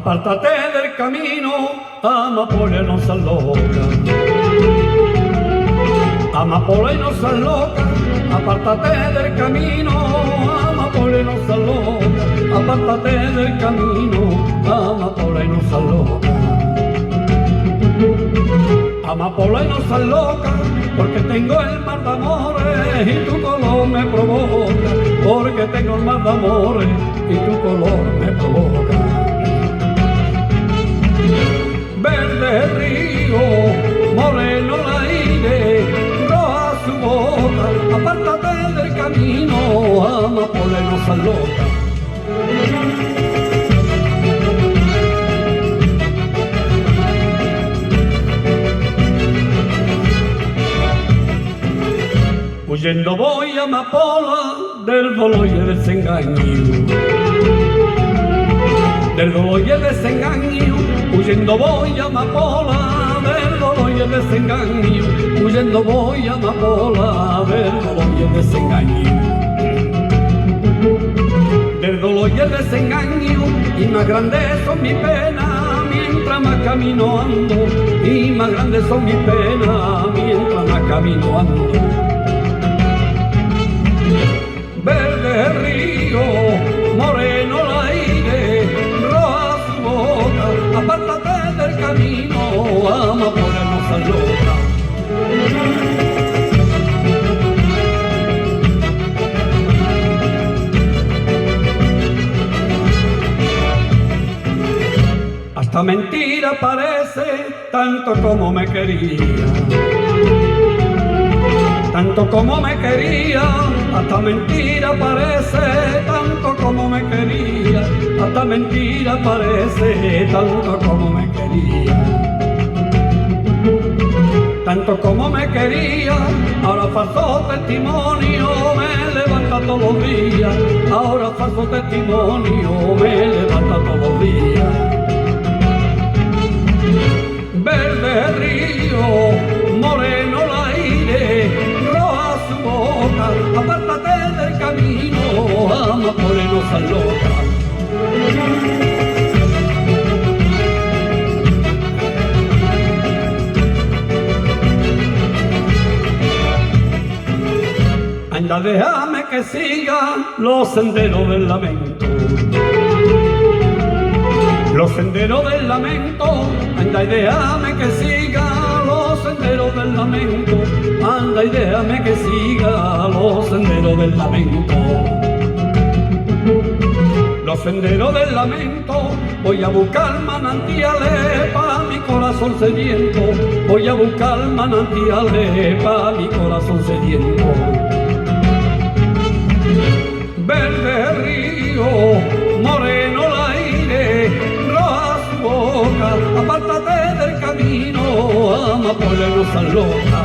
Apártate del camino, amapola no seas loca. Amapola y no seas loca, apártate del camino, amapola y no seas loca. Apártate del camino, amapola y no seas loca. Amapola y no seas loca, porque tengo el mar de amores y tu color me provoca. Porque tengo el mar de amores y tu color me provoca. Verde río, moreno el aire, roja su boca. Apártate del camino, amapola y no seas loca. Huyendo voy, amapola, del dolor y el desengaño. Del dolor y el desengaño, huyendo voy, amapola, del dolor y el desengaño. Huyendo voy, amapola, del dolor y el desengaño. Del dolor y el desengaño, y más grandes son mis penas, mientras más camino ando. Y más grandes son mis penas, mientras más camino ando. Verde río, moreno el aire, roja su boca. Apártate del camino, amapola no seas loca. Hasta mentira parece, tanto como me quería. Tanto como me quería, hasta mentira parece, tanto como me quería, hasta mentira parece, tanto como me quería. Tanto como me quería, ahora falso testimonio me levanta todos los días, ahora falso testimonio me levanta todos los días. Verde río, moreno el aire, roja su boca. Apártate del camino, amapola y no seas loca. Anda, déjame que siga los senderos del lamento. Los senderos del lamento, anda y déjame que siga los senderos del lamento. Anda y déjame que siga los senderos del lamento. Los senderos del lamento, voy a buscar manantiales para mi corazón sediento. Voy a buscar manantiales para mi corazón sediento. Verde río, moreno el aire, roja su boca. Apártate del camino, amapola no seas loca.